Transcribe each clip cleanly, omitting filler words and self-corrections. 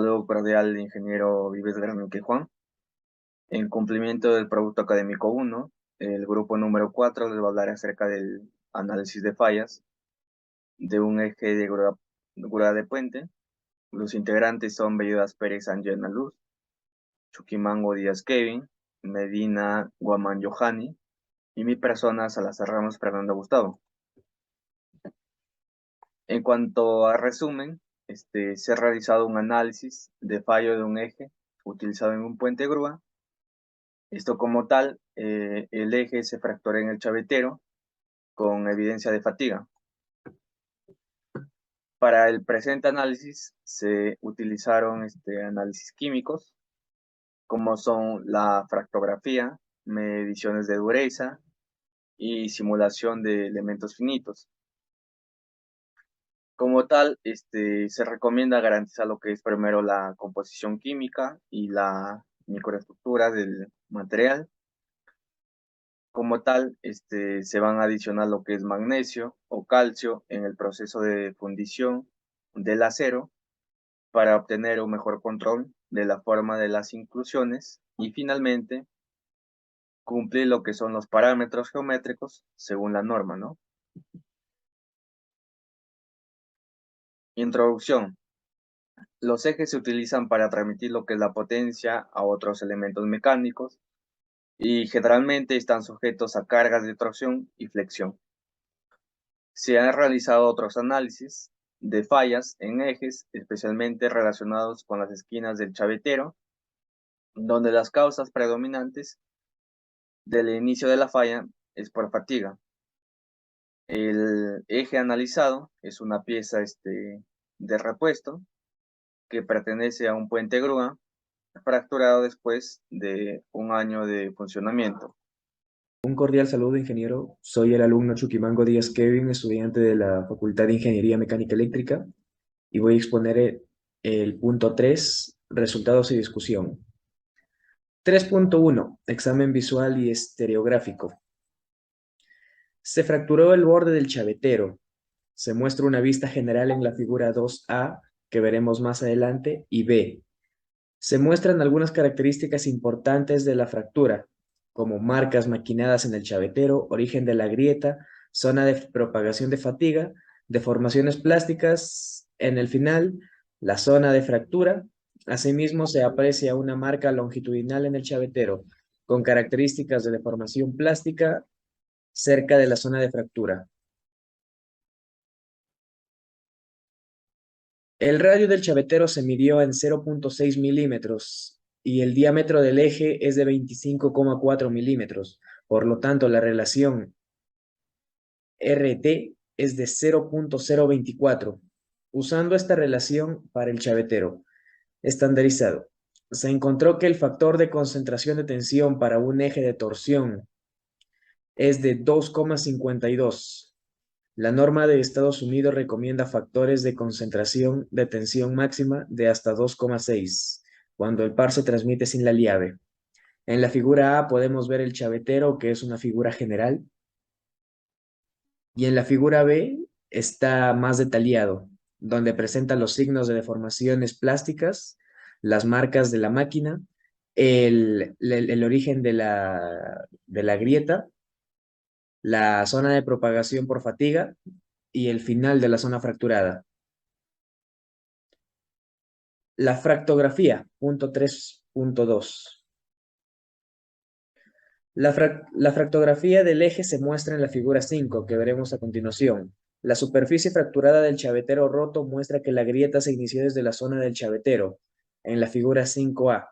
saludo cordial, ingeniero Vives Granique Juan. En cumplimiento del producto académico 1, el grupo número 4 les va a hablar acerca del análisis de fallas de un eje de grúa de puente. Los integrantes son Bellodas Pérez Angela Luz, Chuquimango Díaz Kevin, Medina Guamán Johanny y mi persona Salazar Ramos Fernando Gustavo. En cuanto a resumen, se ha realizado un análisis de fallo de un eje utilizado en un puente grúa. Esto como tal, el eje se fractura en el chavetero con evidencia de fatiga. Para el presente análisis se utilizaron análisis químicos, como son la fractografía, mediciones de dureza y simulación de elementos finitos. Como tal, se recomienda garantizar lo que es primero la composición química y la microestructura del material. Como tal, se van a adicionar lo que es magnesio o calcio en el proceso de fundición del acero para obtener un mejor control de la forma de las inclusiones y finalmente cumplir lo que son los parámetros geométricos según la norma, ¿no? Introducción. Los ejes se utilizan para transmitir lo que es la potencia a otros elementos mecánicos y generalmente están sujetos a cargas de torsión y flexión. Se han realizado otros análisis de fallas en ejes, especialmente relacionados con las esquinas del chavetero, donde las causas predominantes del inicio de la falla es por fatiga. El eje analizado es una pieza de repuesto que pertenece a un puente grúa fracturado después de un año de funcionamiento. Un cordial saludo, ingeniero. Soy el alumno Chuquimango Díaz Kevin, estudiante de la Facultad de Ingeniería Mecánica Eléctrica, y voy a exponer el punto 3, resultados y discusión. 3.1, examen visual y estereográfico. Se fracturó el borde del chavetero. Se muestra una vista general en la figura 2A, que veremos más adelante, y B. Se muestran algunas características importantes de la fractura, como marcas maquinadas en el chavetero, origen de la grieta, zona de propagación de fatiga, deformaciones plásticas en el final, la zona de fractura. Asimismo, se aprecia una marca longitudinal en el chavetero, con características de deformación plástica cerca de la zona de fractura. El radio del chavetero se midió en 0.6 milímetros y el diámetro del eje es de 25,4 milímetros. Por lo tanto, la relación RT es de 0.024. Usando esta relación para el chavetero estandarizado, se encontró que el factor de concentración de tensión para un eje de torsión es de 2,52. La norma de Estados Unidos recomienda factores de concentración de tensión máxima de hasta 2,6 cuando el par se transmite sin la llave. En la figura A podemos ver el chavetero, que es una figura general, y en la figura B está más detallado, donde presenta los signos de deformaciones plásticas, las marcas de la máquina, el origen de la grieta, la zona de propagación por fatiga y el final de la zona fracturada. La fractografía, punto 3.2. La fractografía del eje se muestra en la figura 5, que veremos a continuación. La superficie fracturada del chavetero roto muestra que la grieta se inició desde la zona del chavetero, en la figura 5A.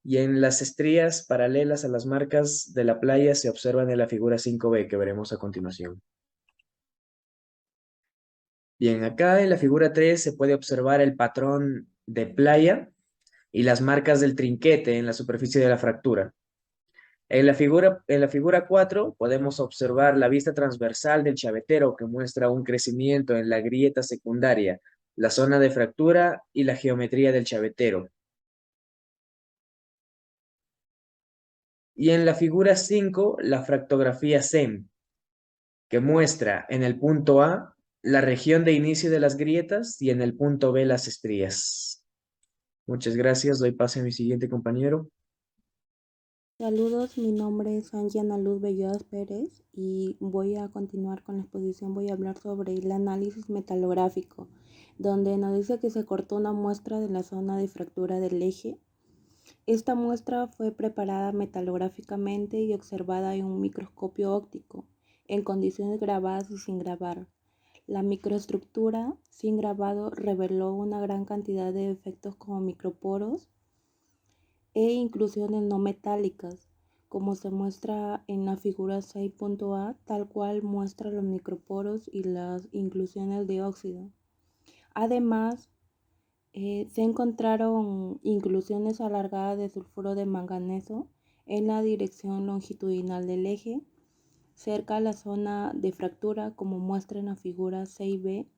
Y en las estrías paralelas a las marcas de la playa se observan en la figura 5B, que veremos a continuación. Bien, acá en la figura 3 se puede observar el patrón de playa y las marcas del trinquete en la superficie de la fractura. En la figura 4 podemos observar la vista transversal del chavetero que muestra un crecimiento en la grieta secundaria, la zona de fractura y la geometría del chavetero. Y en la figura 5, la fractografía SEM, que muestra en el punto A la región de inicio de las grietas y en el punto B las estrías. Muchas gracias. Doy pase a mi siguiente compañero. Saludos, mi nombre es Angiana Luz Bellodas Pérez y voy a continuar con la exposición. Voy a hablar sobre el análisis metalográfico, donde nos dice que se cortó una muestra de la zona de fractura del eje. Esta muestra fue preparada metalográficamente y observada en un microscopio óptico, en condiciones grabadas y sin grabar. La microestructura sin grabado reveló una gran cantidad de efectos como microporos e inclusiones no metálicas, como se muestra en la figura 6.a, tal cual muestra los microporos y las inclusiones de óxido. Además, se encontraron inclusiones alargadas de sulfuro de manganeso en la dirección longitudinal del eje, cerca a la zona de fractura, como muestra en la figura 6b,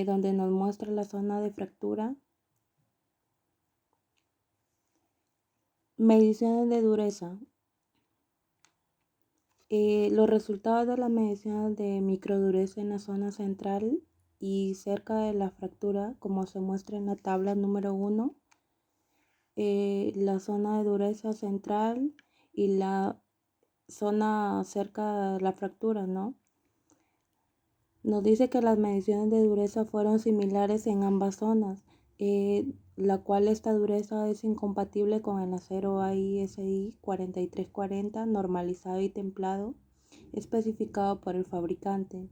donde nos muestra la zona de fractura. Mediciones de dureza. Los resultados de las mediciones de microdureza en la zona central y cerca de la fractura, como se muestra en la tabla número 1, la zona de dureza central y la zona cerca de la fractura, ¿no? Nos dice que las mediciones de dureza fueron similares en ambas zonas, la cual esta dureza es incompatible con el acero AISI 4340 normalizado y templado especificado por el fabricante.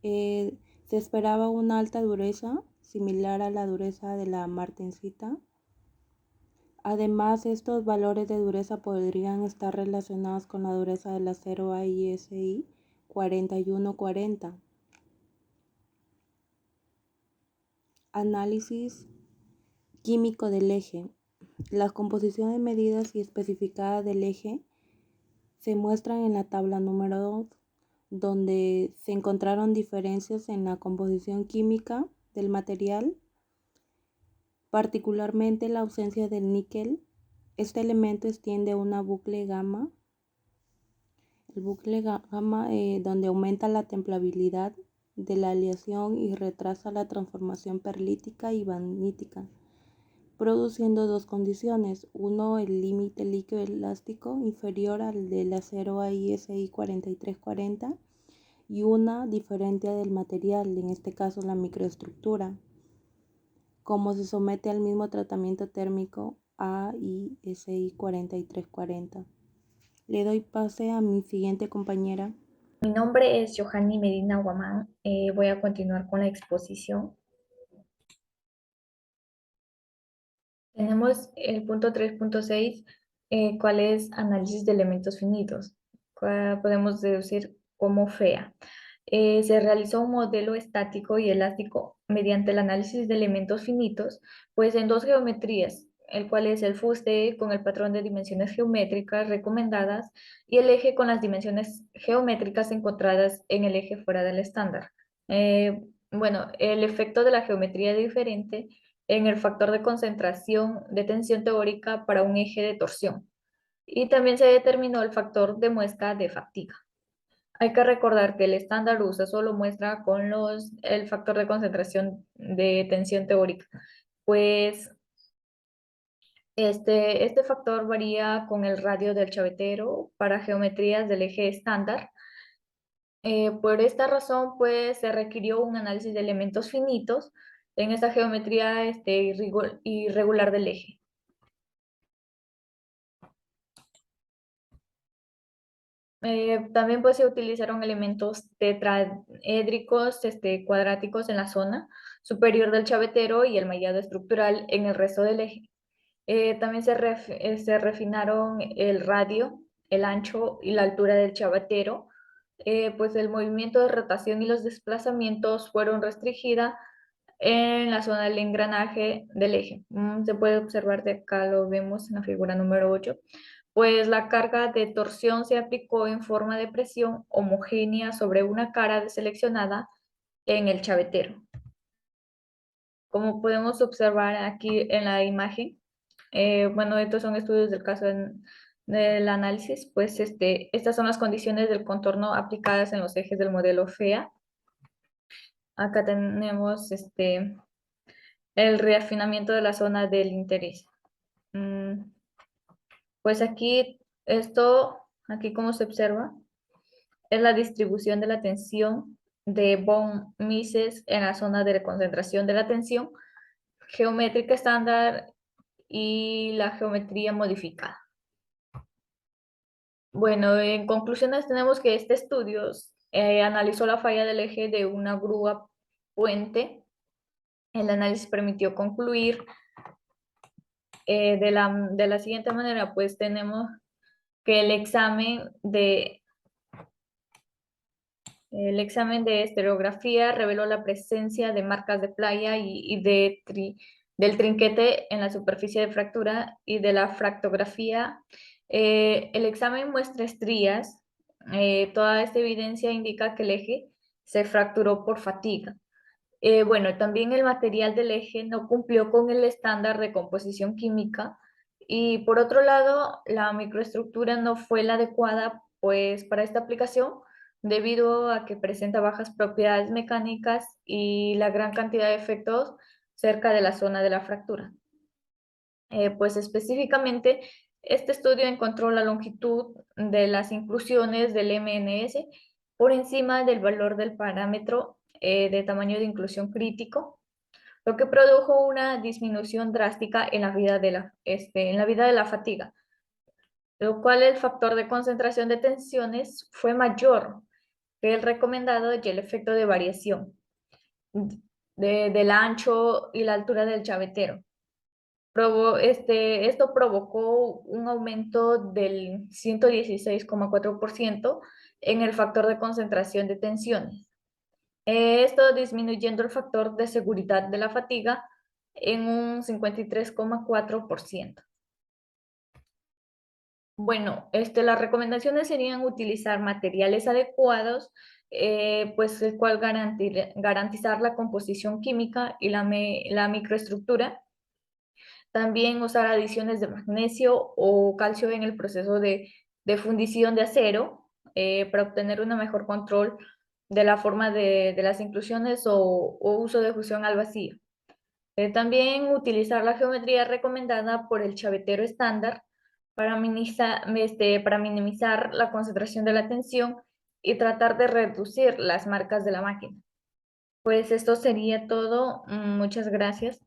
Se esperaba una alta dureza similar a la dureza de la martensita. Además, estos valores de dureza podrían estar relacionados con la dureza del acero AISI 4140. Análisis químico del eje. Las composiciones medidas y especificadas del eje se muestran en la tabla número 2, donde se encontraron diferencias en la composición química del material, particularmente la ausencia del níquel. Este elemento extiende una bucle gamma, el bucle gamma donde aumenta la templabilidad de la aleación y retrasa la transformación perlítica y vanítica, produciendo dos condiciones: uno, el límite líquido elástico inferior al del acero AISI 4340 y una diferente del material, en este caso la microestructura, como se somete al mismo tratamiento térmico AISI 4340. Le doy pase a mi siguiente compañera. Mi nombre es Johanny Medina Guamán. Voy a continuar con la exposición. Tenemos el punto 3.6, ¿cuál es análisis de elementos finitos? Podemos deducir como FEA. Se realizó un modelo estático y elástico mediante el análisis de elementos finitos, pues en dos geometrías, el cual es el fuste con el patrón de dimensiones geométricas recomendadas y el eje con las dimensiones geométricas encontradas en el eje fuera del estándar. Bueno, el efecto de la geometría es diferente en el factor de concentración de tensión teórica para un eje de torsión. Y también se determinó el factor de muesca de fatiga. Hay que recordar que el estándar USA solo muestra con el factor de concentración de tensión teórica. Pues este factor varía con el radio del chavetero para geometrías del eje estándar. Por esta razón, pues se requirió un análisis de elementos finitos en esta geometría irregular del eje. También pues se utilizaron elementos tetraédricos cuadráticos en la zona superior del chavetero y el mallado estructural en el resto del eje. También se refinaron el radio, el ancho y la altura del chavetero, pues el movimiento de rotación y los desplazamientos fueron restringidas en la zona del engranaje del eje. Se puede observar de acá, lo vemos en la figura número 8. Pues la carga de torsión se aplicó en forma de presión homogénea sobre una cara seleccionada en el chavetero. Como podemos observar aquí en la imagen, bueno, estos son estudios del caso del análisis, pues estas son las condiciones del contorno aplicadas en los ejes del modelo FEA. Acá tenemos el reafinamiento de la zona del interés. Pues aquí, aquí como se observa, es la distribución de la tensión de von Mises en la zona de concentración de la tensión geométrica estándar y la geometría modificada. Bueno, en conclusiones tenemos que este estudio analizó la falla del eje de una grúa puente. El análisis permitió concluir de la siguiente manera, pues tenemos que el examen de estereografía reveló la presencia de marcas de playa y del trinquete en la superficie de fractura y de la fractografía. El examen muestra estrías. Toda esta evidencia indica que el eje se fracturó por fatiga. Bueno, también el material del eje no cumplió con el estándar de composición química y por otro lado, la microestructura no fue la adecuada pues para esta aplicación debido a que presenta bajas propiedades mecánicas y la gran cantidad de efectos cerca de la zona de la fractura. Pues específicamente, este estudio encontró la longitud de las inclusiones del MNS por encima del valor del parámetro de tamaño de inclusión crítico, lo que produjo una disminución drástica en la vida de la fatiga, lo cual el factor de concentración de tensiones fue mayor que el recomendado y el efecto de variación del ancho y la altura del chavetero. Esto provocó un aumento del 116,4% en el factor de concentración de tensiones. Esto disminuyendo el factor de seguridad de la fatiga en un 53,4%. Bueno, las recomendaciones serían utilizar materiales adecuados, pues el cual garantizar la composición química y la microestructura. También usar adiciones de magnesio o calcio en el proceso de fundición de acero para obtener un mejor control de la forma de las inclusiones o uso de fusión al vacío. También utilizar la geometría recomendada por el chavetero estándar para minimizar la concentración de la tensión y tratar de reducir las marcas de la máquina. Pues esto sería todo. Muchas gracias.